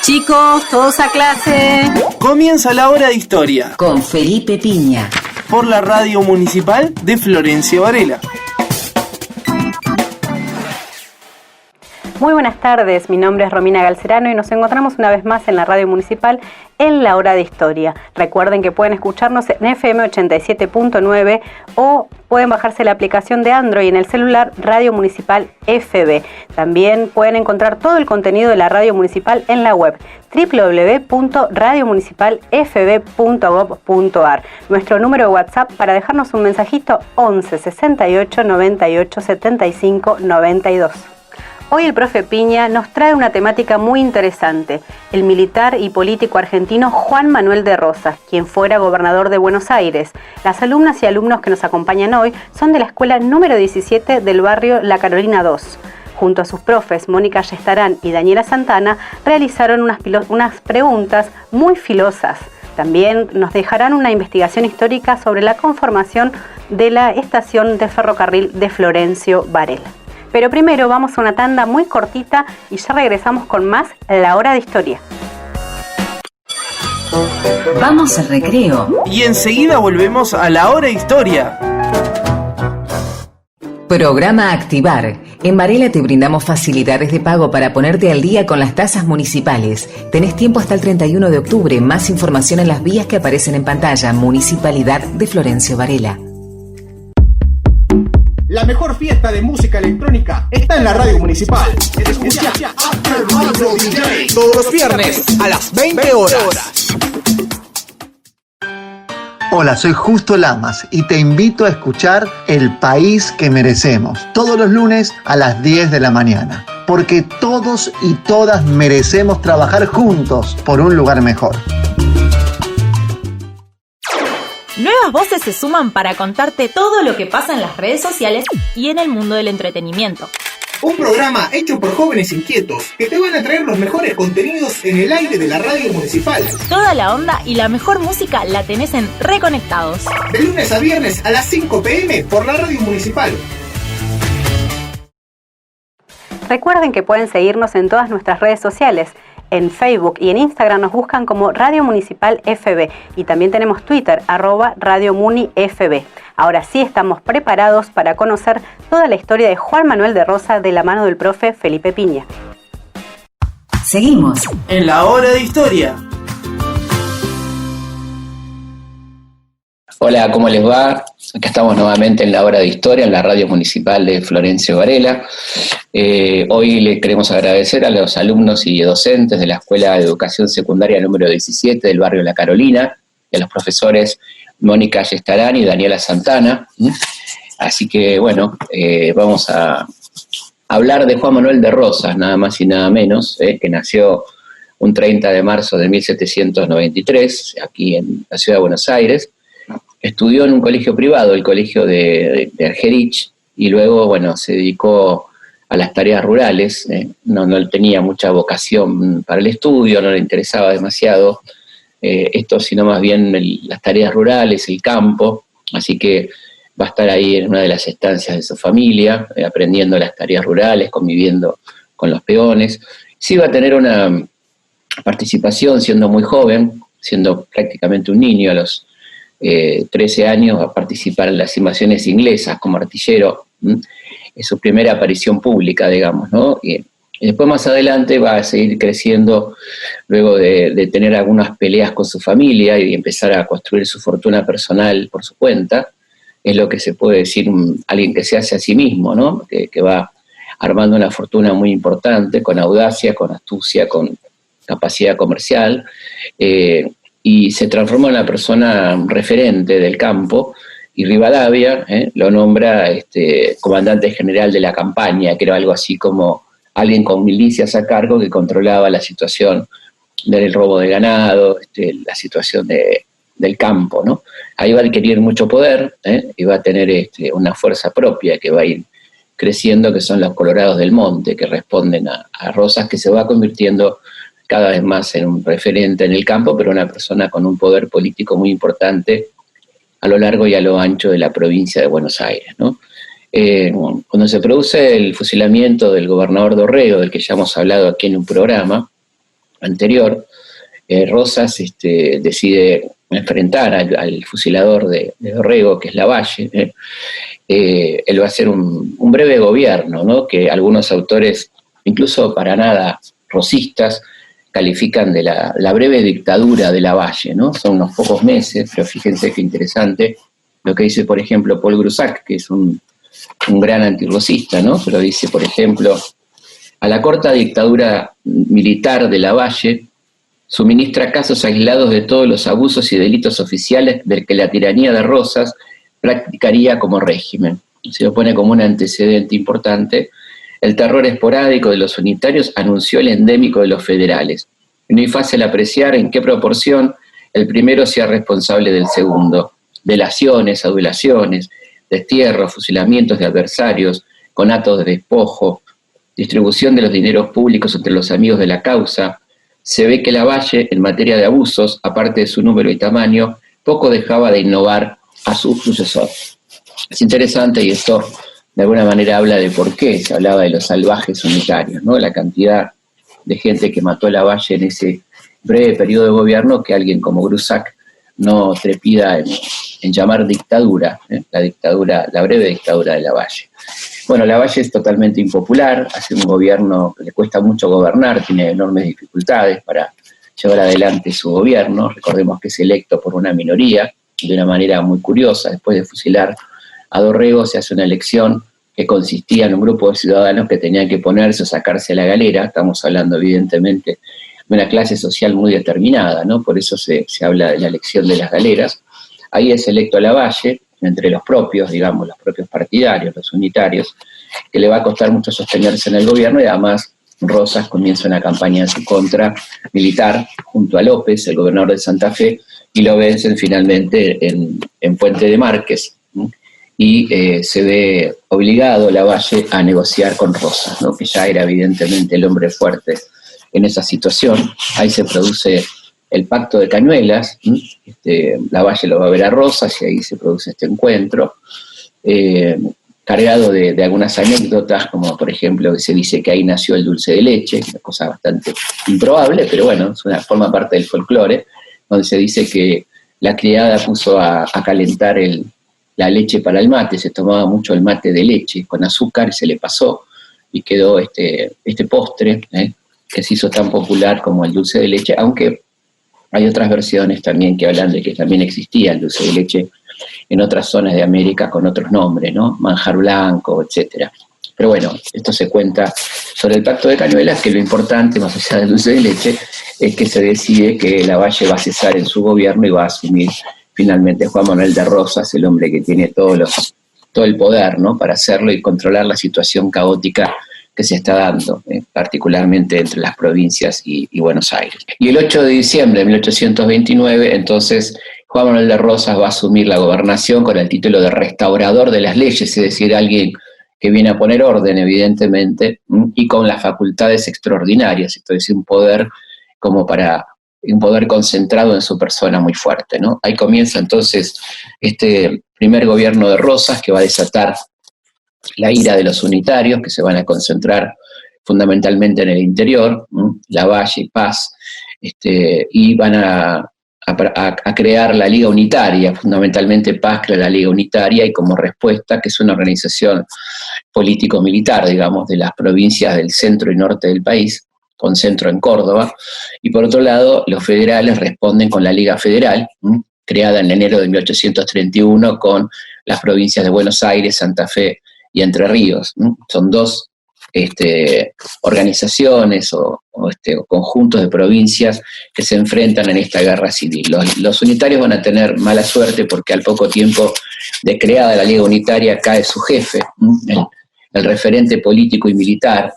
Chicos, todos a clase. Comienza la hora de historia con Felipe Piña por la Radio Municipal de Florencio Varela. Muy buenas tardes, mi nombre es Romina Galcerano y nos encontramos una vez más en la Radio Municipal en la hora de historia. Recuerden que pueden escucharnos en FM 87.9 o pueden bajarse la aplicación de Android en el celular Radio Municipal FB. También pueden encontrar todo el contenido de la Radio Municipal en la web www.radiomunicipalfb.gov.ar. Nuestro número de WhatsApp para dejarnos un mensajito 11 68 98 75 92. Hoy el profe Piña nos trae una temática muy interesante, el militar y político argentino Juan Manuel de Rosas, quien fuera gobernador de Buenos Aires. Las alumnas y alumnos que nos acompañan hoy son de la escuela número 17 del barrio La Carolina 2. Junto a sus profes Mónica Yestarán y Daniela Santana realizaron unas preguntas muy filosas. También nos dejarán una investigación histórica sobre la conformación de la estación de ferrocarril de Florencio Varela. Pero primero vamos a una tanda muy cortita y ya regresamos con más La Hora de Historia. Vamos al recreo. Y enseguida volvemos a La Hora de Historia. Programa Activar. En Varela te brindamos facilidades de pago para ponerte al día con las tasas municipales. Tenés tiempo hasta el 31 de octubre. Más información en las vías que aparecen en pantalla. Municipalidad de Florencio Varela. La mejor fiesta de música electrónica está en la Radio Municipal. Escucha After Radio DJ todos los viernes a las 20 horas. Hola, soy Justo Lamas y te invito a escuchar El País que Merecemos todos los lunes a las 10 de la mañana. Porque todos y todas merecemos trabajar juntos por un lugar mejor. Nuevas voces se suman para contarte todo lo que pasa en las redes sociales y en el mundo del entretenimiento. Un programa hecho por jóvenes inquietos que te van a traer los mejores contenidos en el aire de la Radio Municipal. Toda la onda y la mejor música la tenés en Reconectados. De lunes a viernes a las 5 p.m. por la Radio Municipal. Recuerden que pueden seguirnos en todas nuestras redes sociales. En Facebook y en Instagram nos buscan como Radio Municipal FB y también tenemos Twitter, @RadioMuniFB. Ahora sí estamos preparados para conocer toda la historia de Juan Manuel de Rosas de la mano del profe Felipe Piña. Seguimos en La Hora de Historia. Hola, ¿cómo les va? Acá estamos nuevamente en La Hora de Historia, en la Radio Municipal de Florencio Varela. Hoy le queremos agradecer a los alumnos y docentes de la Escuela de Educación Secundaria número 17 del barrio La Carolina, y a los profesores Mónica Yestarán y Daniela Santana. Así que, bueno, vamos a hablar de Juan Manuel de Rosas, nada más y nada menos, que nació un 30 de marzo de 1793, aquí en la ciudad de Buenos Aires. Estudió en un colegio privado, el colegio de Argerich, y luego, bueno, se dedicó a las tareas rurales. No tenía mucha vocación para el estudio, no le interesaba demasiado esto, sino más bien las tareas rurales, el campo, así que va a estar ahí en una de las estancias de su familia, aprendiendo las tareas rurales, conviviendo con los peones. Sí va a tener una participación siendo muy joven, siendo prácticamente un niño, a los 13 años, va a participar en las invasiones inglesas como artillero. Es su primera aparición pública, digamos, ¿no? Y después más adelante va a seguir creciendo luego de tener algunas peleas con su familia y empezar a construir su fortuna personal por su cuenta. Es lo que se puede decir alguien que se hace a sí mismo, ¿no? Que va armando una fortuna muy importante, con audacia, con astucia, con capacidad comercial, y se transforma en una persona referente del campo, y Rivadavia lo nombra comandante general de la campaña, que era algo así como alguien con milicias a cargo que controlaba la situación del robo de ganado, la situación del campo, ¿no? Ahí va a adquirir mucho poder, y va a tener una fuerza propia que va a ir creciendo, que son los Colorados del Monte, que responden a Rosas, que se va convirtiendo cada vez más en un referente en el campo, pero una persona con un poder político muy importante a lo largo y a lo ancho de la provincia de Buenos Aires, ¿no? Cuando se produce el fusilamiento del gobernador Dorrego, del que ya hemos hablado aquí en un programa, anterior, Rosas decide enfrentar al fusilador de Dorrego, que es Lavalle. Él va a hacer un breve gobierno, ¿no? Que algunos autores, incluso para nada rosistas, califican de la breve dictadura de Lavalle, ¿no? Son unos pocos meses, pero fíjense qué interesante lo que dice, por ejemplo, Paul Grusac, que es un gran antirrosista, ¿no? Pero dice, por ejemplo, a la corta dictadura militar de Lavalle suministra casos aislados de todos los abusos y delitos oficiales del que la tiranía de Rosas practicaría como régimen. Se lo pone como un antecedente importante. El terror esporádico de los unitarios anunció el endémico de los federales. No es fácil apreciar en qué proporción el primero sea responsable del segundo. Delaciones, adulaciones, destierros, fusilamientos de adversarios, conatos de despojo, distribución de los dineros públicos entre los amigos de la causa. Se ve que Lavalle, en materia de abusos, aparte de su número y tamaño, poco dejaba de innovar a su sucesor. Es interesante, y esto de alguna manera habla de por qué se hablaba de los salvajes unitarios, ¿no? La cantidad de gente que mató a Lavalle en ese breve periodo de gobierno, que alguien como Grusac no trepida en llamar dictadura, la breve dictadura de Lavalle. Bueno, Lavalle es totalmente impopular, hace un gobierno que le cuesta mucho gobernar, tiene enormes dificultades para llevar adelante su gobierno. Recordemos que es electo por una minoría, de una manera muy curiosa. Después de fusilar a Dorrego se hace una elección que consistía en un grupo de ciudadanos que tenían que ponerse o sacarse a la galera. Estamos hablando evidentemente de una clase social muy determinada, ¿no? Por eso se habla de la elección de las galeras. Ahí es electo Lavalle, entre los propios, digamos, los propios partidarios, los unitarios, que le va a costar mucho sostenerse en el gobierno, y además Rosas comienza una campaña en su contra militar junto a López, el gobernador de Santa Fe, y lo vencen finalmente en Puente de Márquez, ¿no? Y se ve obligado Lavalle a negociar con Rosas, ¿no? Que ya era evidentemente el hombre fuerte en esa situación. Ahí se produce el pacto de Cañuelas, Lavalle lo va a ver a Rosas y ahí se produce este encuentro, cargado de algunas anécdotas, como por ejemplo que se dice que ahí nació el dulce de leche, una cosa bastante improbable, pero bueno, forma parte del folclore, donde se dice que la criada puso a calentar la leche para el mate, se tomaba mucho el mate de leche con azúcar, se le pasó y quedó este postre, que se hizo tan popular como el dulce de leche, aunque hay otras versiones también que hablan de que también existía el dulce de leche en otras zonas de América con otros nombres, ¿no? Manjar blanco, etc. Pero bueno, esto se cuenta sobre el pacto de Cañuelas, que lo importante, más allá del dulce de leche, es que se decide que Lavalle va a cesar en su gobierno y va a asumir finalmente Juan Manuel de Rosas, el hombre que tiene todo el poder, ¿no? Para hacerlo y controlar la situación caótica que se está dando, particularmente entre las provincias y Buenos Aires. Y el 8 de diciembre de 1829, entonces, Juan Manuel de Rosas va a asumir la gobernación con el título de restaurador de las leyes, es decir, alguien que viene a poner orden, evidentemente, y con las facultades extraordinarias, esto es un poder un poder concentrado en su persona muy fuerte, ¿no? Ahí comienza entonces este primer gobierno de Rosas, que va a desatar la ira de los unitarios, que se van a concentrar fundamentalmente en el interior, Lavalle y Paz, y van a crear la Liga Unitaria, fundamentalmente Paz crea la Liga Unitaria, y como respuesta, que es una organización político-militar, digamos, de las provincias del centro y norte del país, con centro en Córdoba, y por otro lado, los federales responden con la Liga Federal, creada en enero de 1831 con las provincias de Buenos Aires, Santa Fe y Entre Ríos. Son dos organizaciones o conjuntos de provincias que se enfrentan en esta guerra civil. Los unitarios van a tener mala suerte porque al poco tiempo de creada la Liga Unitaria cae su jefe, el referente político y militar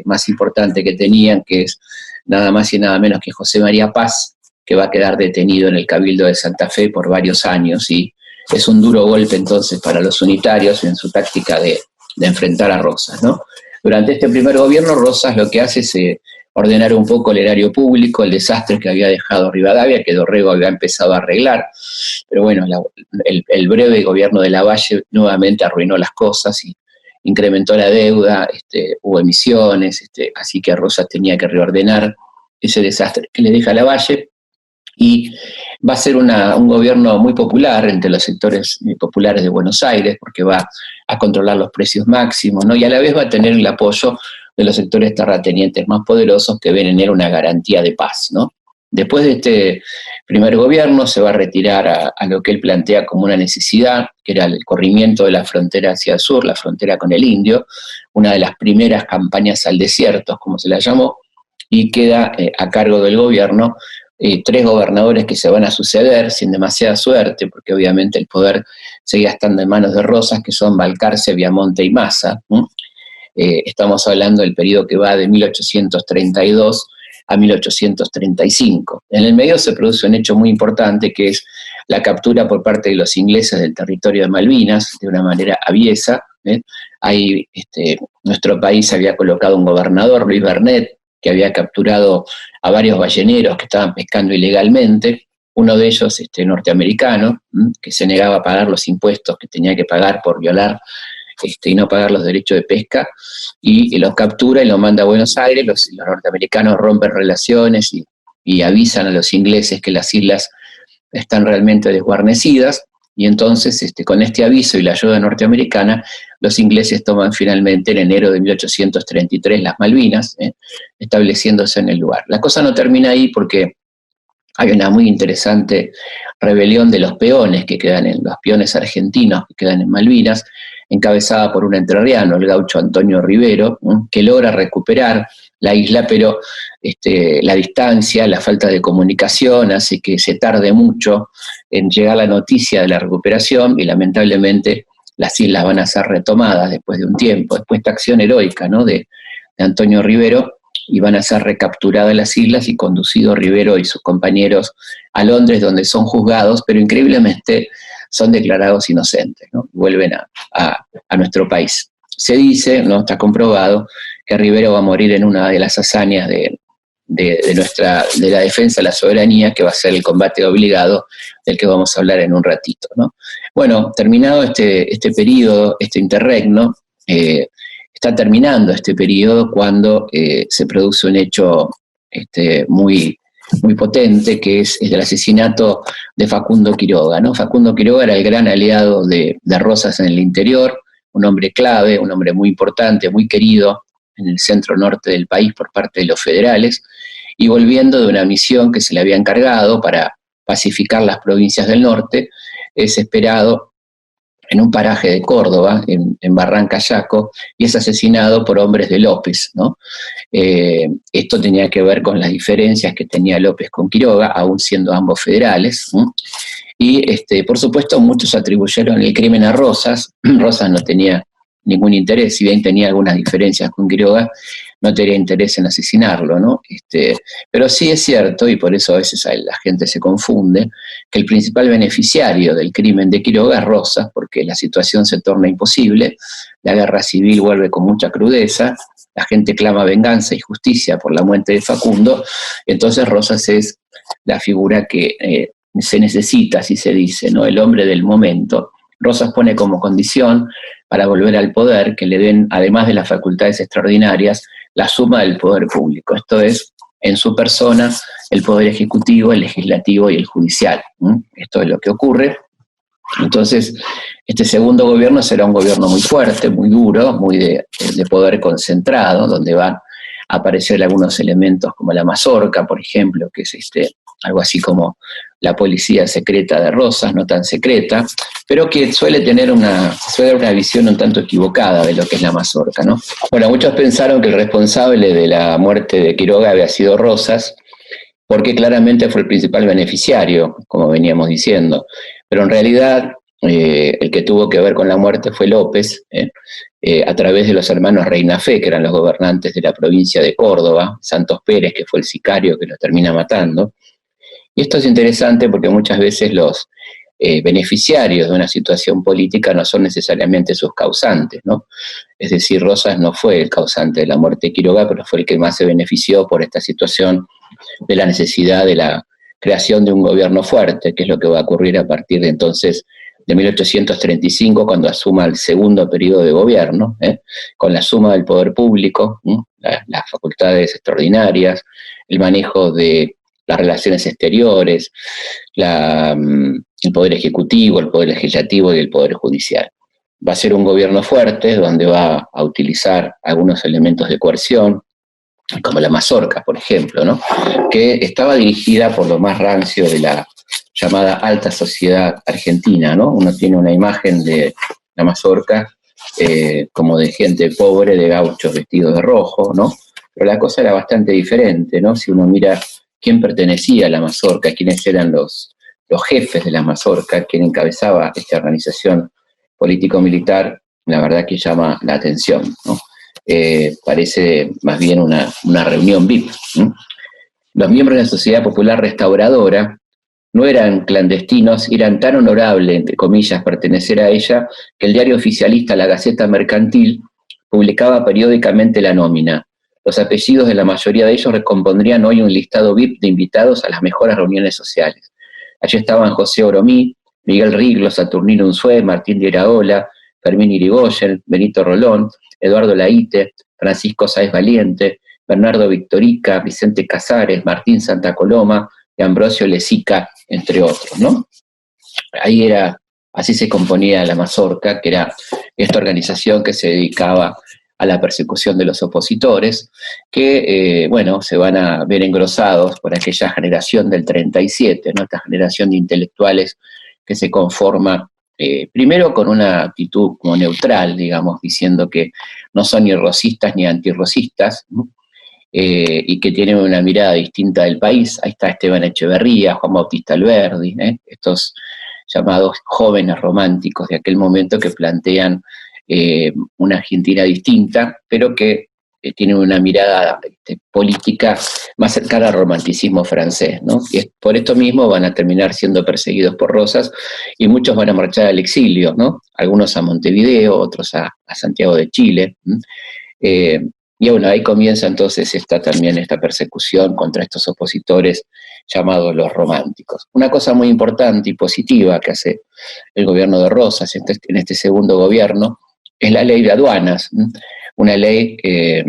más importante que tenían, que es nada más y nada menos que José María Paz, que va a quedar detenido en el Cabildo de Santa Fe por varios años, y es un duro golpe entonces para los unitarios en su táctica de enfrentar a Rosas, ¿no? Durante este primer gobierno, Rosas lo que hace es ordenar un poco el erario público, el desastre que había dejado Rivadavia, que Dorrego había empezado a arreglar, pero bueno, el breve gobierno de Lavalle nuevamente arruinó las cosas y incrementó la deuda, hubo emisiones, así que Rosas tenía que reordenar ese desastre que le deja Lavalle, y va a ser un gobierno muy popular entre los sectores populares de Buenos Aires, porque va a controlar los precios máximos, ¿no? Y a la vez va a tener el apoyo de los sectores terratenientes más poderosos que ven en él una garantía de paz, ¿no? Después de este primer gobierno se va a retirar a lo que él plantea como una necesidad, que era el corrimiento de la frontera hacia el sur, la frontera con el Indio, una de las primeras campañas al desierto, como se la llamó, y queda a cargo del gobierno 3 gobernadores que se van a suceder sin demasiada suerte, porque obviamente el poder seguía estando en manos de Rosas, que son Balcarce, Viamonte y Massa. Estamos hablando del periodo que va de 1832 a 1835. En el medio se produce un hecho muy importante, que es la captura por parte de los ingleses del territorio de Malvinas, de una manera aviesa. Ahí nuestro país había colocado un gobernador, Luis Bernet, que había capturado a varios balleneros que estaban pescando ilegalmente, uno de ellos norteamericano, que se negaba a pagar los impuestos que tenía que pagar por violar y no pagar los derechos de pesca, y los captura y los manda a Buenos Aires. Los norteamericanos rompen relaciones y avisan a los ingleses que las islas están realmente desguarnecidas, y entonces con este aviso y la ayuda norteamericana, los ingleses toman finalmente en enero de 1833 las Malvinas, estableciéndose en el lugar. La cosa no termina ahí, porque hay una muy interesante rebelión de los peones los peones argentinos que quedan en Malvinas, encabezada por un entrerriano, el gaucho Antonio Rivero, que logra recuperar la isla, pero la distancia, la falta de comunicación hace que se tarde mucho en llegar la noticia de la recuperación, y lamentablemente las islas van a ser retomadas después de un tiempo, después de esta acción heroica, ¿no?, de Antonio Rivero, y van a ser recapturadas las islas y conducidos Rivero y sus compañeros a Londres, donde son juzgados, pero increíblemente son declarados inocentes, ¿no? Vuelven a nuestro país. Se dice, no está comprobado, que Rivero va a morir en una de las hazañas de la defensa de la soberanía, que va a ser el combate obligado, del que vamos a hablar en un ratito, ¿no? Bueno, terminado este periodo, este interregno, está terminando este periodo cuando se produce un hecho muy, muy potente, que es el asesinato de Facundo Quiroga, ¿no? Facundo Quiroga era el gran aliado de Rosas en el interior, un hombre clave, un hombre muy importante, muy querido en el centro norte del país por parte de los federales, y volviendo de una misión que se le había encargado para pacificar las provincias del norte, es esperado en un paraje de Córdoba, en Barranca Yaco, y es asesinado por hombres de López, ¿no? Esto tenía que ver con las diferencias que tenía López con Quiroga, aún siendo ambos federales, ¿no? Y por supuesto muchos atribuyeron el crimen a Rosas. Rosas no tenía ningún interés, si bien tenía algunas diferencias con Quiroga, no tenía interés en asesinarlo, ¿no? Pero sí es cierto, y por eso a veces la gente se confunde, que el principal beneficiario del crimen de Quiroga es Rosas, porque la situación se torna imposible, la guerra civil vuelve con mucha crudeza, la gente clama venganza y justicia por la muerte de Facundo, entonces Rosas es la figura que se necesita, así se dice, ¿no? El hombre del momento. Rosas pone como condición para volver al poder que le den, además de las facultades extraordinarias, la suma del poder público. Esto es, en su persona, el poder ejecutivo, el legislativo y el judicial. Esto es lo que ocurre. Entonces, este segundo gobierno será un gobierno muy fuerte, muy duro, muy de poder concentrado, donde van a aparecer algunos elementos como la mazorca, por ejemplo, que es algo así como la policía secreta de Rosas, no tan secreta, pero que suele dar una visión un tanto equivocada de lo que es la mazorca, ¿no? Bueno, muchos pensaron que el responsable de la muerte de Quiroga había sido Rosas, porque claramente fue el principal beneficiario, como veníamos diciendo, pero en realidad el que tuvo que ver con la muerte fue López, a través de los hermanos Reinafé, que eran los gobernantes de la provincia de Córdoba, Santos Pérez, que fue el sicario que lo termina matando. Y esto es interesante porque muchas veces los beneficiarios de una situación política no son necesariamente sus causantes, ¿no? Es decir, Rosas no fue el causante de la muerte de Quiroga, pero fue el que más se benefició por esta situación de la necesidad de la creación de un gobierno fuerte, que es lo que va a ocurrir a partir de entonces, de 1835, cuando asuma el segundo periodo de gobierno, con la suma del poder público, las facultades extraordinarias, el manejo de las relaciones exteriores, el poder ejecutivo, el poder legislativo y el poder judicial. Va a ser un gobierno fuerte donde va a utilizar algunos elementos de coerción, como la mazorca, por ejemplo, ¿no? Que estaba dirigida por lo más rancio de la llamada alta sociedad argentina, ¿no? Uno tiene una imagen de la mazorca como de gente pobre, de gauchos vestidos de rojo, ¿no? Pero la cosa era bastante diferente, ¿no? Si uno mira quién pertenecía a la mazorca, quiénes eran los jefes de la mazorca, quién encabezaba esta organización político-militar, la verdad que llama la atención, ¿no? Parece más bien una reunión VIP, ¿no? Los miembros de la Sociedad Popular Restauradora no eran clandestinos, eran tan honorables, entre comillas, pertenecer a ella, que el diario oficialista La Gaceta Mercantil publicaba periódicamente la nómina. Los apellidos de la mayoría de ellos recompondrían hoy un listado VIP de invitados a las mejores reuniones sociales. Allí estaban José Oromí, Miguel Riglo, Saturnino Unzué, Martín de Iraola, Fermín Irigoyen, Benito Rolón, Eduardo Laíte, Francisco Sáez Valiente, Bernardo Victorica, Vicente Casares, Martín Santa Coloma y Ambrosio Lezica, entre otros, ¿no? Así se componía la mazorca, que era esta organización que se dedicaba a la persecución de los opositores, que, se van a ver engrosados por aquella generación del 37, ¿no? Esta generación de intelectuales que se conforma primero con una actitud como neutral, digamos, diciendo que no son ni rosistas ni antirrosistas, ¿no? Y que tienen una mirada distinta del país. Ahí está Esteban Echeverría, Juan Bautista Alberdi, estos llamados jóvenes románticos de aquel momento que plantean una Argentina distinta, pero que tienen una mirada política más cercana al romanticismo francés, ¿no? Y por esto mismo van a terminar siendo perseguidos por Rosas y muchos van a marchar al exilio, ¿no? Algunos a Montevideo, otros a Santiago de Chile. Y bueno, ahí comienza entonces también esta persecución contra estos opositores llamados los románticos. Una cosa muy importante y positiva que hace el gobierno de Rosas en este segundo gobierno es la ley de aduanas, una ley que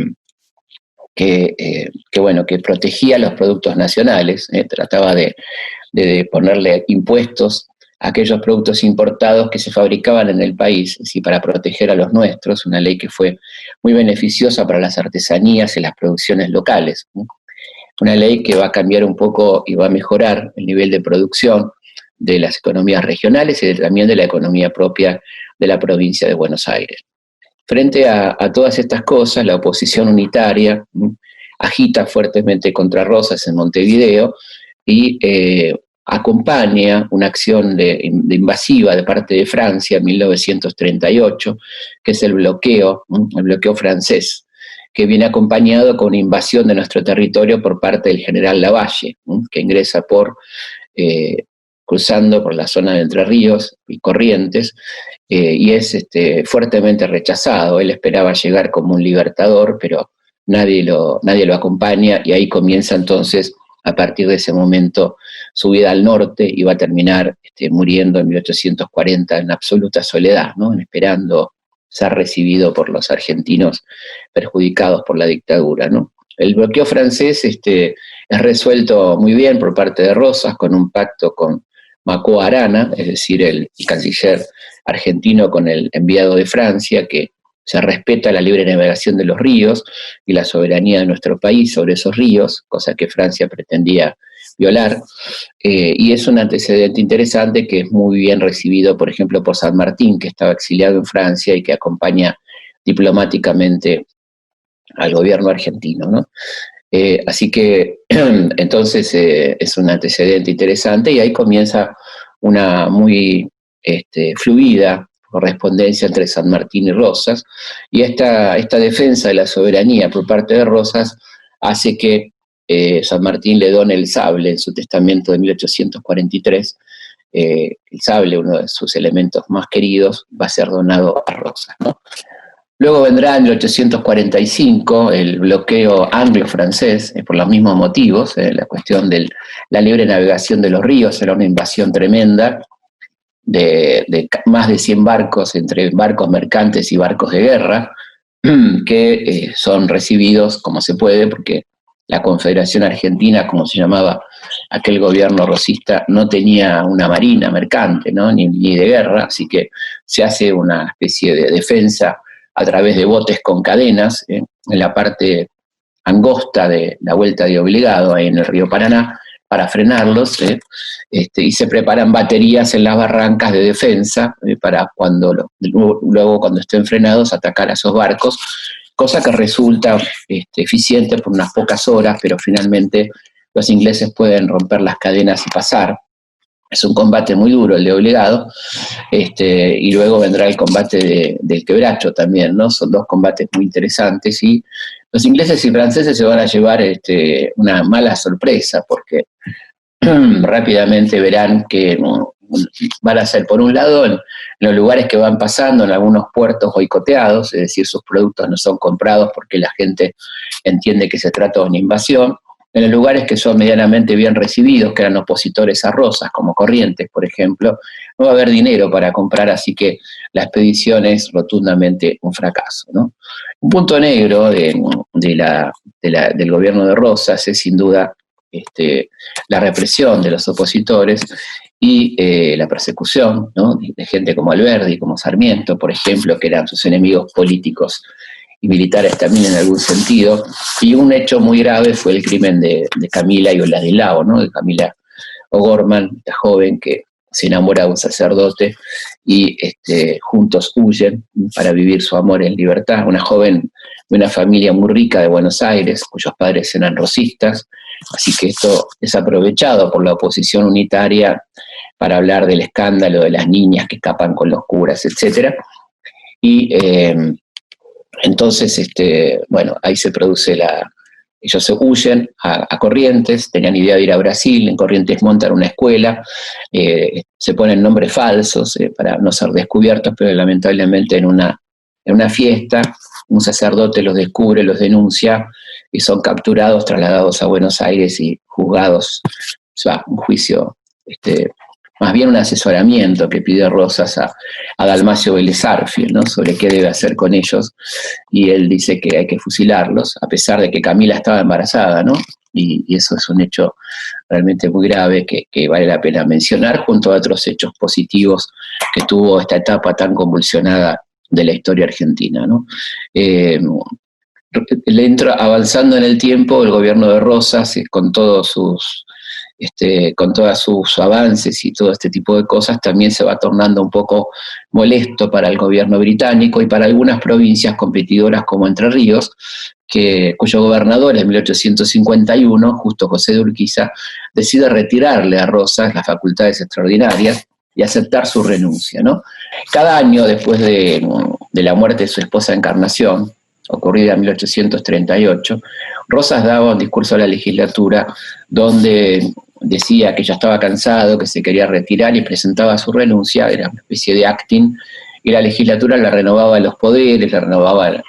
protegía los productos nacionales, trataba de ponerle impuestos a aquellos productos importados que se fabricaban en el país, para proteger a los nuestros, una ley que fue muy beneficiosa para las artesanías y las producciones locales, ¿no? Una ley que va a cambiar un poco y va a mejorar el nivel de producción de las economías regionales y también de la economía propia de la provincia de Buenos Aires. Frente a todas estas cosas, la oposición unitaria agita fuertemente contra Rosas en Montevideo y acompaña una acción de invasiva de parte de Francia en 1938, que es el bloqueo francés, que viene acompañado con una invasión de nuestro territorio por parte del general Lavalle, que ingresa cruzando por la zona de Entre Ríos y Corrientes, y es fuertemente rechazado. Él esperaba llegar como un libertador, pero nadie lo acompaña, y ahí comienza entonces, a partir de ese momento, su vida al norte, y va a terminar muriendo en 1840 en absoluta soledad, ¿no? Esperando ser recibido por los argentinos perjudicados por la dictadura, ¿no? El bloqueo francés es resuelto muy bien por parte de Rosas, con un pacto con Macó Arana, es decir, el canciller argentino con el enviado de Francia, que se respeta la libre navegación de los ríos y la soberanía de nuestro país sobre esos ríos, cosa que Francia pretendía violar, y es un antecedente interesante que es muy bien recibido, por ejemplo, por San Martín, que estaba exiliado en Francia y que acompaña diplomáticamente al gobierno argentino, ¿no? Así que entonces es un antecedente interesante, y ahí comienza una muy fluida correspondencia entre San Martín y Rosas, y esta defensa de la soberanía por parte de Rosas hace que San Martín le done el sable en su testamento de 1843. El sable, uno de sus elementos más queridos, va a ser donado a Rosas, ¿no? Luego vendrá en 1845 el bloqueo anglo-francés, por los mismos motivos, la cuestión de la libre navegación de los ríos. Era una invasión tremenda de más de 100 barcos, entre barcos mercantes y barcos de guerra, que son recibidos como se puede, porque la Confederación Argentina, como se llamaba aquel gobierno rosista, no tenía una marina mercante, ¿no? ni de guerra, así que se hace una especie de defensa a través de botes con cadenas en la parte angosta de la Vuelta de Obligado, ahí en el río Paraná, para frenarlos, y se preparan baterías en las barrancas de defensa para luego cuando estén frenados atacar a esos barcos, cosa que resulta eficiente por unas pocas horas, pero finalmente los ingleses pueden romper las cadenas y pasar. Es un combate muy duro el de Obligado, y luego vendrá el combate del Quebracho también, ¿no? Son dos combates muy interesantes y los ingleses y franceses se van a llevar una mala sorpresa porque rápidamente verán que van a ser, por un lado, en los lugares que van pasando, en algunos puertos boicoteados, es decir, sus productos no son comprados porque la gente entiende que se trata de una invasión. En los lugares que son medianamente bien recibidos, que eran opositores a Rosas, como Corrientes, por ejemplo, no va a haber dinero para comprar, así que la expedición es rotundamente un fracaso, ¿no? Un punto negro del gobierno de Rosas es sin duda la represión de los opositores y la persecución, ¿no? de gente como Alberdi, como Sarmiento, por ejemplo, que eran sus enemigos políticos y militares también en algún sentido, y un hecho muy grave fue el crimen de Camila y Oladislao, ¿no? De Camila O'Gorman, la joven que se enamora de un sacerdote y juntos huyen para vivir su amor en libertad, una joven de una familia muy rica de Buenos Aires, cuyos padres eran rosistas, así que esto es aprovechado por la oposición unitaria para hablar del escándalo de las niñas que escapan con los curas, etc. Y entonces, ahí se produce ellos se huyen a Corrientes, tenían idea de ir a Brasil, en Corrientes montan una escuela, se ponen nombres falsos para no ser descubiertos, pero lamentablemente en una fiesta un sacerdote los descubre, los denuncia y son capturados, trasladados a Buenos Aires y juzgados, o sea, un juicio, más bien un asesoramiento que pide Rosas a Dalmacio Vélez Arfiel, ¿no? Sobre qué debe hacer con ellos, y él dice que hay que fusilarlos, a pesar de que Camila estaba embarazada, ¿no? Y eso es un hecho realmente muy grave que vale la pena mencionar, junto a otros hechos positivos que tuvo esta etapa tan convulsionada de la historia argentina, ¿no? Avanzando en el tiempo, el gobierno de Rosas, con todos sus avances y todo este tipo de cosas, también se va tornando un poco molesto para el gobierno británico y para algunas provincias competidoras como Entre Ríos, cuyo gobernador en 1851, Justo José de Urquiza, decide retirarle a Rosas las facultades extraordinarias y aceptar su renuncia, ¿no? Cada año, después de la muerte de su esposa Encarnación, ocurrida en 1838, Rosas daba un discurso a la legislatura donde decía que ya estaba cansado, que se quería retirar y presentaba su renuncia, era una especie de acting, y la legislatura le renovaba los poderes, le renovaba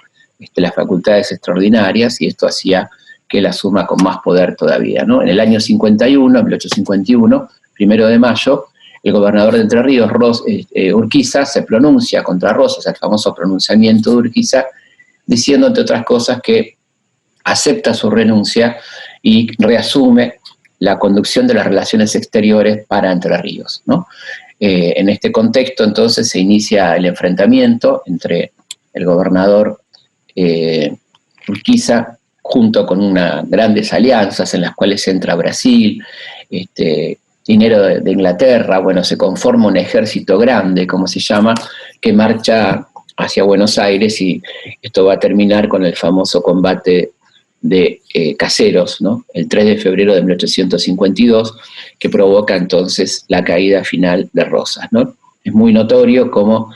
las facultades extraordinarias, y esto hacía que él asuma con más poder todavía, ¿no? En el año 51, en 1851, 1 de mayo, el gobernador de Entre Ríos, Urquiza, se pronuncia contra Rosas, el famoso pronunciamiento de Urquiza, diciendo, entre otras cosas, que acepta su renuncia y reasume la conducción de las relaciones exteriores para Entre Ríos, ¿no? En este contexto, entonces, se inicia el enfrentamiento entre el gobernador Urquiza, junto con unas grandes alianzas en las cuales entra Brasil, dinero de Inglaterra, bueno, se conforma un ejército grande, como se llama, que marcha hacia Buenos Aires, y esto va a terminar con el famoso combate de Caseros, ¿no? El 3 de febrero de 1852, que provoca entonces la caída final de Rosas, ¿no? Es muy notorio cómo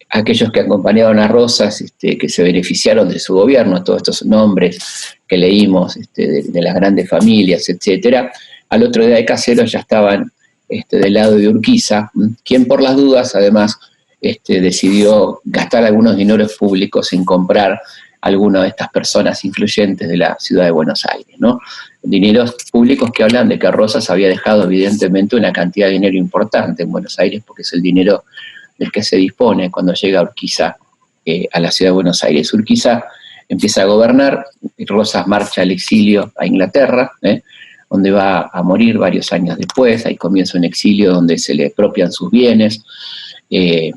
aquellos que acompañaron a Rosas, que se beneficiaron de su gobierno, todos estos nombres que leímos, de las grandes familias, etcétera, al otro día de Caseros ya estaban del lado de Urquiza, quien por las dudas, además, decidió gastar algunos dineros públicos en comprar algunas de estas personas influyentes de la ciudad de Buenos Aires, ¿no? Dineros públicos que hablan de que Rosas había dejado evidentemente una cantidad de dinero importante en Buenos Aires, porque es el dinero del que se dispone cuando llega Urquiza a la ciudad de Buenos Aires. Urquiza empieza a gobernar, y Rosas marcha al exilio a Inglaterra, donde va a morir varios años después. Ahí comienza un exilio donde se le expropian sus bienes, y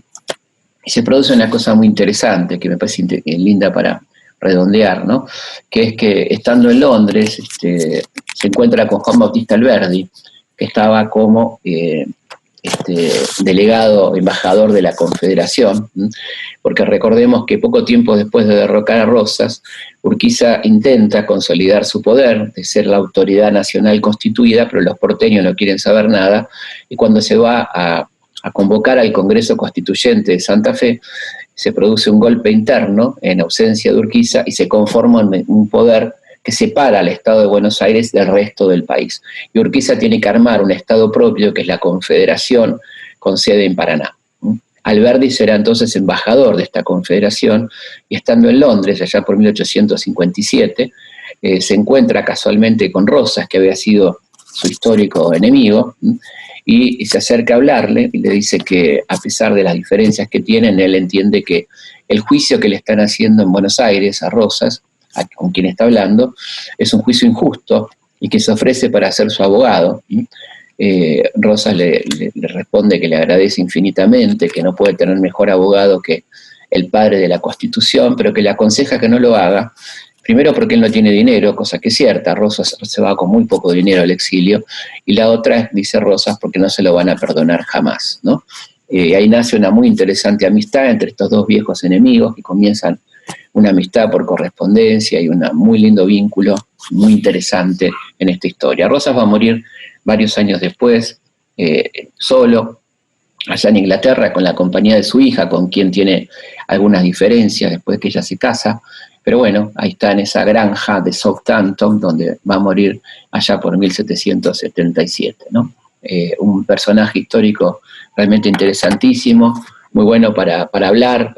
se produce una cosa muy interesante que me parece linda para redondear, ¿no? Que es que estando en Londres se encuentra con Juan Bautista Alberdi, que estaba como delegado, embajador de la Confederación, porque recordemos que poco tiempo después de derrocar a Rosas, Urquiza intenta consolidar su poder de ser la autoridad nacional constituida, pero los porteños no quieren saber nada, y cuando se va a convocar al Congreso Constituyente de Santa Fe, se produce un golpe interno en ausencia de Urquiza y se conforma un poder que separa al Estado de Buenos Aires del resto del país. Y Urquiza tiene que armar un Estado propio, que es la Confederación, con sede en Paraná. Alberdi será entonces embajador de esta confederación, y estando en Londres, allá por 1857, se encuentra casualmente con Rosas, que había sido su histórico enemigo, y se acerca a hablarle y le dice que, a pesar de las diferencias que tienen, él entiende que el juicio que le están haciendo en Buenos Aires a Rosas, con quien está hablando, es un juicio injusto, y que se ofrece para ser su abogado. Rosas le responde que le agradece infinitamente, que no puede tener mejor abogado que el padre de la Constitución, pero que le aconseja que no lo haga, primero porque él no tiene dinero, cosa que es cierta. Rosas se va con muy poco dinero al exilio, y la otra, dice Rosas, porque no se lo van a perdonar jamás, ¿no? Ahí nace una muy interesante amistad entre estos dos viejos enemigos, que comienzan una amistad por correspondencia y un muy lindo vínculo, muy interesante en esta historia. Rosas va a morir varios años después, solo, allá en Inglaterra, con la compañía de su hija, con quien tiene algunas diferencias después que ella se casa. Pero bueno, ahí está en esa granja de Southampton, donde va a morir allá por 1777, ¿no? Un personaje histórico realmente interesantísimo, muy bueno para hablar.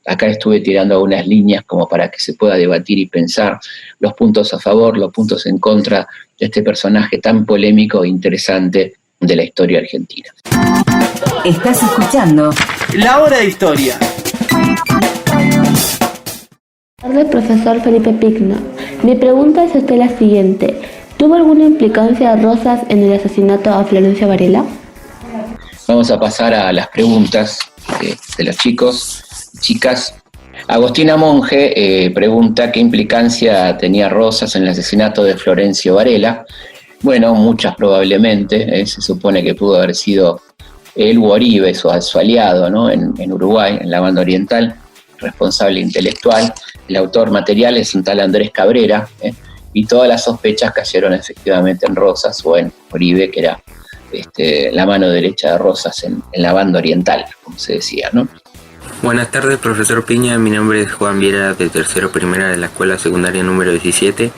Acá estuve tirando algunas líneas como para que se pueda debatir y pensar los puntos a favor, los puntos en contra de este personaje tan polémico e interesante de la historia argentina. Estás escuchando La Hora de Historia. Buenas tardes, profesor Felipe Pigno. Mi pregunta es la siguiente. ¿Tuvo alguna implicancia Rosas en el asesinato a Florencio Varela? Vamos a pasar a las preguntas de los chicos, chicas. Agostina Monge pregunta qué implicancia tenía Rosas en el asesinato de Florencio Varela. Bueno, muchas probablemente. Se supone que pudo haber sido él u Oribe, su aliado, ¿no? en Uruguay, en la banda oriental, responsable intelectual. El autor material es un tal Andrés Cabrera, y todas las sospechas cayeron efectivamente en Rosas o en Oribe, que era la mano derecha de Rosas en la banda oriental, como se decía, ¿no? Buenas tardes, profesor Piña. Mi nombre es Juan Viera, de tercero primera de la escuela secundaria número 17,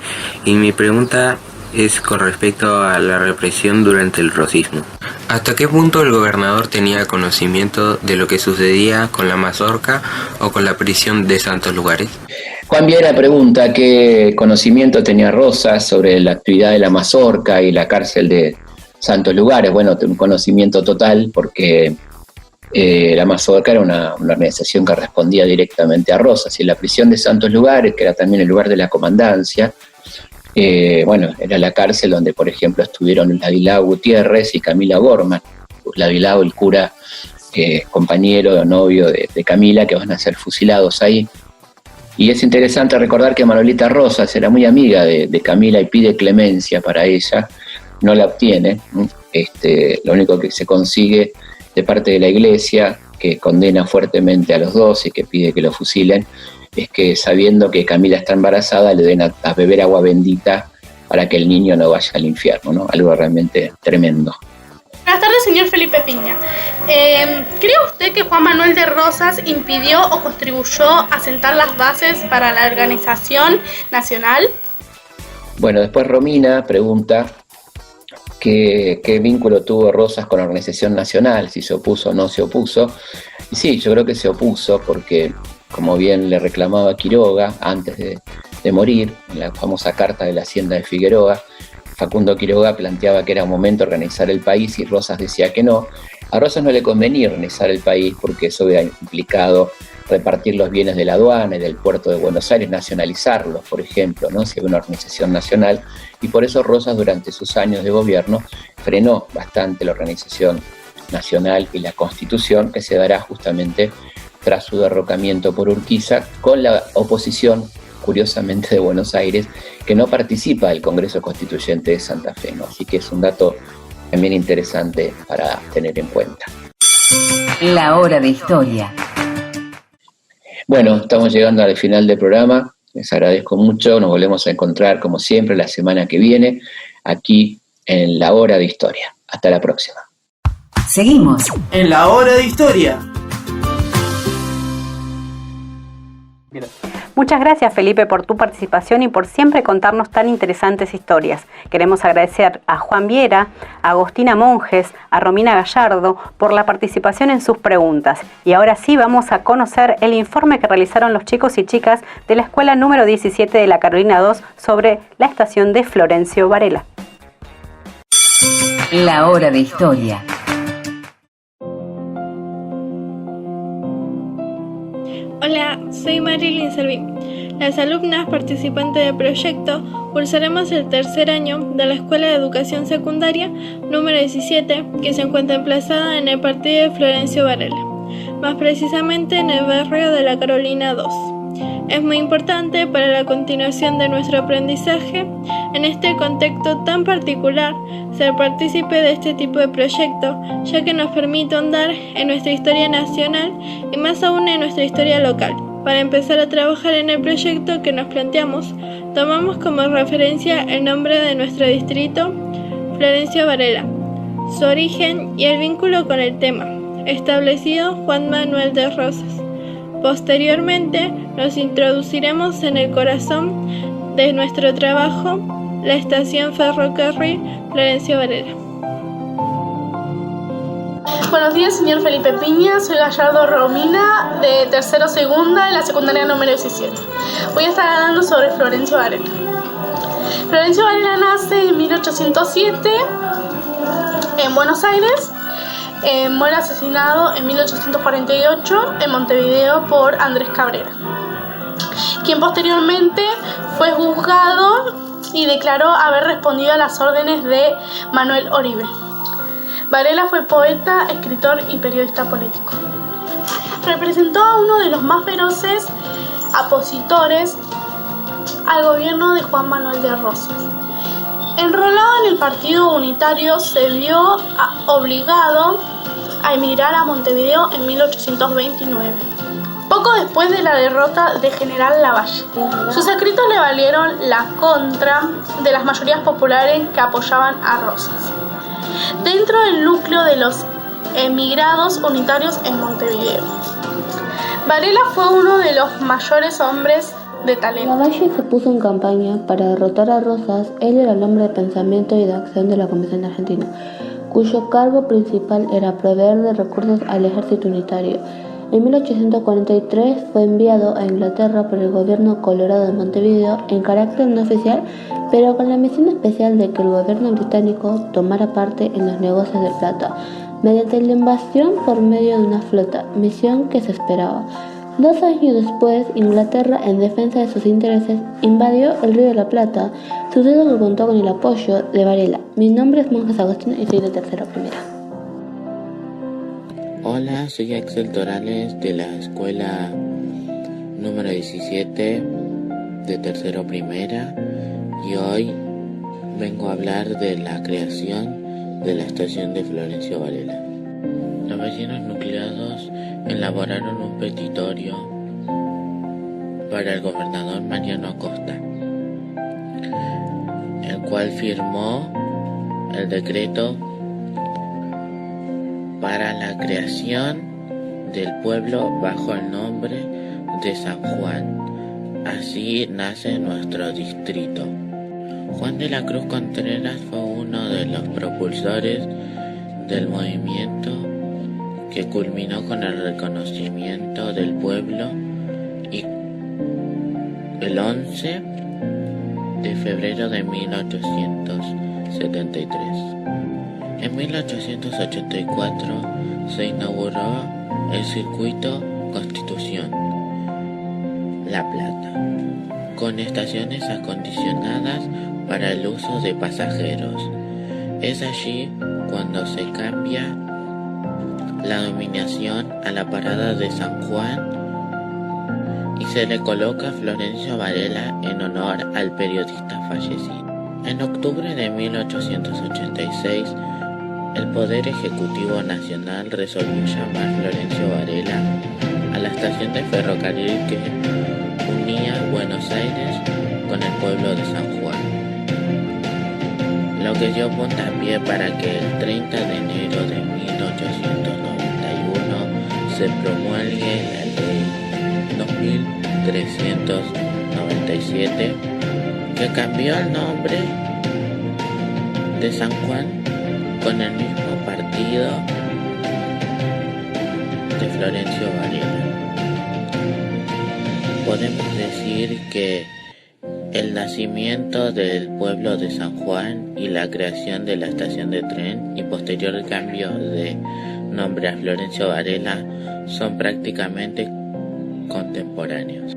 y mi pregunta es con respecto a la represión durante el rosismo. ¿Hasta qué punto el gobernador tenía conocimiento de lo que sucedía con la mazorca o con la prisión de Santos Lugares? Juan Viera pregunta qué conocimiento tenía Rosas sobre la actividad de la mazorca y la cárcel de Santos Lugares. Bueno, un conocimiento total, porque la mazorca era una organización que respondía directamente a Rosas, y la prisión de Santos Lugares, que era también el lugar de la comandancia, era la cárcel donde, por ejemplo, estuvieron Ladilao Gutiérrez y Camila Gorman. Ladilao, el cura, compañero o novio de Camila, que van a ser fusilados ahí. Y es interesante recordar que Manolita Rosas era muy amiga de Camila y pide clemencia para ella, no la obtiene. Lo único que se consigue de parte de la iglesia, que condena fuertemente a los dos y que pide que lo fusilen, es que, sabiendo que Camila está embarazada, le den a beber agua bendita para que el niño no vaya al infierno, ¿no? Algo realmente tremendo. Buenas tardes, señor Felipe Piña. ¿Cree usted que Juan Manuel de Rosas impidió o contribuyó a sentar las bases para la organización nacional? Bueno, después Romina pregunta qué vínculo tuvo Rosas con la organización nacional, si se opuso o no se opuso. Y sí, yo creo que se opuso porque, como bien le reclamaba Quiroga antes de morir, en la famosa carta de la Hacienda de Figueroa, Facundo Quiroga planteaba que era un momento de organizar el país y Rosas decía que no. A Rosas no le convenía organizar el país porque eso había implicado repartir los bienes de la aduana y del puerto de Buenos Aires, nacionalizarlos, por ejemplo, ¿no? Si hay una organización nacional, y por eso Rosas durante sus años de gobierno frenó bastante la organización nacional y la Constitución, que se dará justamente tras su derrocamiento por Urquiza, con la oposición, curiosamente, de Buenos Aires, que no participa del Congreso Constituyente de Santa Fe, ¿no? Así que es un dato también interesante para tener en cuenta. La hora de historia. Bueno, estamos llegando al final del programa. Les agradezco mucho. Nos volvemos a encontrar, como siempre, la semana que viene, aquí en La Hora de Historia. Hasta la próxima. Seguimos en La Hora de Historia. Muchas gracias, Felipe, por tu participación y por siempre contarnos tan interesantes historias. Queremos agradecer a Juan Viera, a Agostina Monjes, a Romina Gallardo por la participación en sus preguntas. Y ahora sí vamos a conocer el informe que realizaron los chicos y chicas de la escuela número 17 de la Carolina 2 sobre la estación de Florencio Varela. La Hora de Historia. Hola, soy Marilyn Servín. Las alumnas participantes del proyecto cursaremos el tercer año de la Escuela de Educación Secundaria número 17, que se encuentra emplazada en el partido de Florencio Varela, más precisamente en el barrio de la Carolina 2. Es muy importante para la continuación de nuestro aprendizaje, en este contexto tan particular, ser partícipe de este tipo de proyecto, ya que nos permite ahondar en nuestra historia nacional y más aún en nuestra historia local. Para empezar a trabajar en el proyecto que nos planteamos, tomamos como referencia el nombre de nuestro distrito, Florencio Varela, su origen y el vínculo con el tema, establecido Juan Manuel de Rosas. Posteriormente, nos introduciremos en el corazón de nuestro trabajo, la estación ferrocarril Florencio Varela. Buenos días, señor Felipe Piña. Soy Gallardo Romina, de tercero segunda, de la secundaria número 17. Voy a estar hablando sobre Florencio Varela. Florencio Varela nace en 1807 en Buenos Aires. Muere asesinado en 1848 en Montevideo por Andrés Cabrera, quien posteriormente fue juzgado y declaró haber respondido a las órdenes de Manuel Oribe. Varela fue poeta, escritor y periodista político. Representó a uno de los más feroces opositores al gobierno de Juan Manuel de Rosas. Enrolado en el Partido Unitario, se vio obligado a emigrar a Montevideo en 1829, poco después de la derrota de General Lavalle. Sus escritos le valieron la contra de las mayorías populares que apoyaban a Rosas, dentro del núcleo de los emigrados unitarios en Montevideo. Varela fue uno de los mayores hombres de talento. Lavalle se puso en campaña para derrotar a Rosas. Él era el hombre de pensamiento y de acción de la Comisión Argentina, cuyo cargo principal era proveer de recursos al ejército unitario. En 1843 fue enviado a Inglaterra por el gobierno colorado de Montevideo en carácter no oficial, pero con la misión especial de que el gobierno británico tomara parte en los negocios de plata, mediante la invasión por medio de una flota, misión que se esperaba. 2 años después, Inglaterra, en defensa de sus intereses, invadió el Río de la Plata, suceso que contó con el apoyo de Varela. Mi nombre es Monjes Agostina y soy de tercero primera. Hola, soy Axel Torales de la escuela número 17 de tercero primera y hoy vengo a hablar de la creación de la estación de Florencio Varela. Los vecinos nucleados elaboraron un petitorio para el gobernador Mariano Acosta, el cual firmó el decreto para la creación del pueblo bajo el nombre de San Juan. Así nace nuestro distrito. Juan de la Cruz Contreras fue uno de los propulsores del movimiento que culminó con el reconocimiento del pueblo y el 11 de febrero de 1873. En 1884 se inauguró el circuito Constitución, La Plata, con estaciones acondicionadas para el uso de pasajeros. Es allí cuando se cambia la denominación a la parada de San Juan y se le coloca Florencio Varela en honor al periodista fallecido. En octubre de 1886, el Poder Ejecutivo Nacional resolvió llamar Florencio Varela a la estación de ferrocarril que unía Buenos Aires con el pueblo de San Juan, lo que dio puntapié para que el 30 de enero de 1891 se promulgue la Ley 2397, que cambió el nombre de San Juan con el mismo partido de Florencio Varela. Podemos decir que el nacimiento del pueblo de San Juan y la creación de la estación de tren y posterior cambio de nombre a Florencio Varela son prácticamente contemporáneos.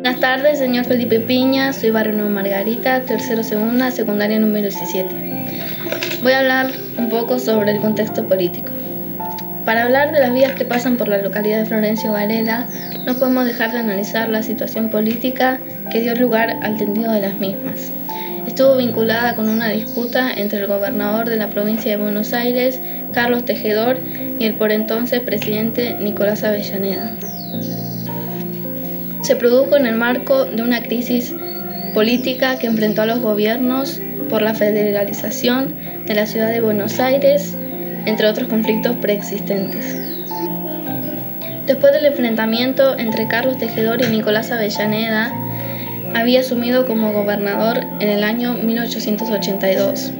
Buenas tardes, señor Felipe Piña, soy Barrio Nuevo Margarita, tercero segunda, secundaria número 17. Voy a hablar un poco sobre el contexto político. Para hablar de las vías que pasan por la localidad de Florencio Varela, no podemos dejar de analizar la situación política que dio lugar al tendido de las mismas. Estuvo vinculada con una disputa entre el gobernador de la provincia de Buenos Aires, Carlos Tejedor, y el por entonces presidente Nicolás Avellaneda. Se produjo en el marco de una crisis política que enfrentó a los gobiernos por la federalización de la ciudad de Buenos Aires, entre otros conflictos preexistentes. Después del enfrentamiento entre Carlos Tejedor y Nicolás Avellaneda, había asumido como gobernador en el año 1882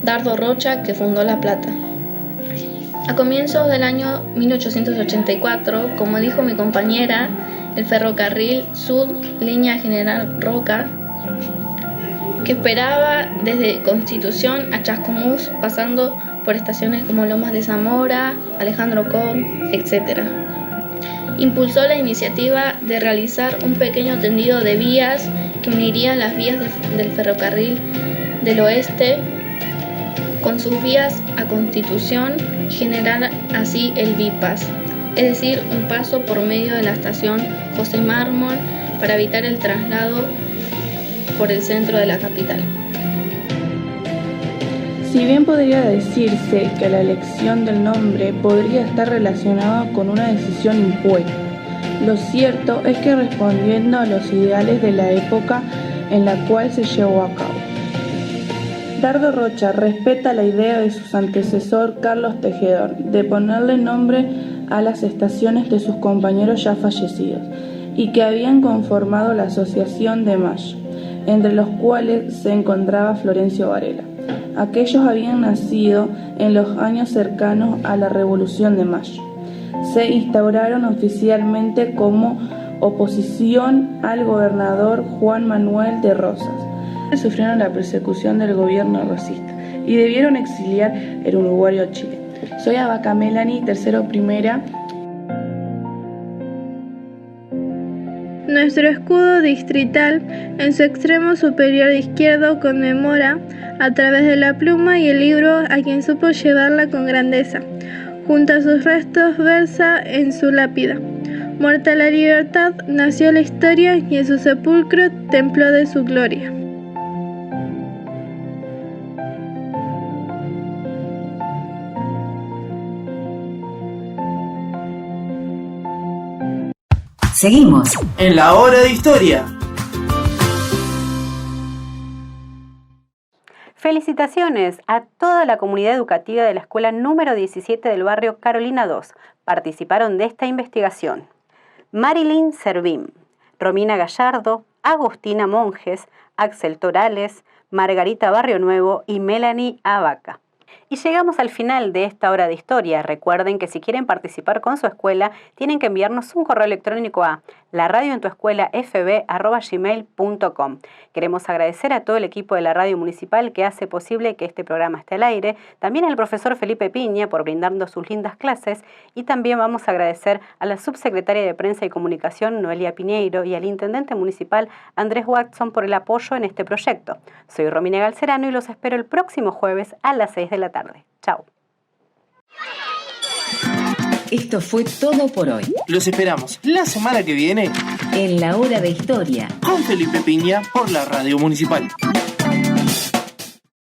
Dardo Rocha, que fundó La Plata. A comienzos del año 1884, como dijo mi compañera, el ferrocarril Sud, línea General Roca, que esperaba desde Constitución a Chascomús, pasando por estaciones como Lomas de Zamora, Alejandro Korn, etc. Impulsó la iniciativa de realizar un pequeño tendido de vías que uniría las vías del ferrocarril del oeste con sus vías a Constitución y generar así el bypass, es decir, un paso por medio de la estación José Mármol para evitar el traslado por el centro de la capital. Si bien podría decirse que la elección del nombre podría estar relacionada con una decisión impuesta, lo cierto es que respondiendo a los ideales de la época en la cual se llevó a cabo. Dardo Rocha respeta la idea de su antecesor Carlos Tejedor de ponerle nombre a las estaciones de sus compañeros ya fallecidos y que habían conformado la Asociación de Mayo, entre los cuales se encontraba Florencio Varela. Aquellos habían nacido en los años cercanos a la Revolución de Mayo. Se instauraron oficialmente como oposición al gobernador Juan Manuel de Rosas. Sufrieron la persecución del gobierno rosista y debieron exiliar el Uruguay a Chile. Soy Abaca Melanie, tercero primera. Nuestro escudo distrital, en su extremo superior izquierdo, conmemora, a través de la pluma y el libro, a quien supo llevarla con grandeza. Junto a sus restos versa en su lápida: muerta la libertad, nació la historia, y en su sepulcro, templo de su gloria. Seguimos en la hora de historia. Felicitaciones a toda la comunidad educativa de la escuela número 17 del barrio Carolina 2. Participaron de esta investigación: Marilyn Servín, Romina Gallardo, Agustina Monjes, Axel Torales, Margarita Barrio Nuevo y Melanie Abaca. Y llegamos al final de esta hora de historia. Recuerden que si quieren participar con su escuela, tienen que enviarnos un correo electrónico a laradioentuescuelafb@gmail.com. Queremos agradecer a todo el equipo de la Radio Municipal que hace posible que este programa esté al aire, también al profesor Felipe Piña por brindarnos sus lindas clases, y también vamos a agradecer a la subsecretaria de Prensa y Comunicación, Noelia Piñeiro, y al intendente municipal, Andrés Watson, por el apoyo en este proyecto. Soy Romina Galcerano y los espero el próximo jueves a las 6 de la tarde. Chao. Esto fue todo por hoy. Los esperamos la semana que viene en La Hora de Historia con Felipe Piña por la Radio Municipal.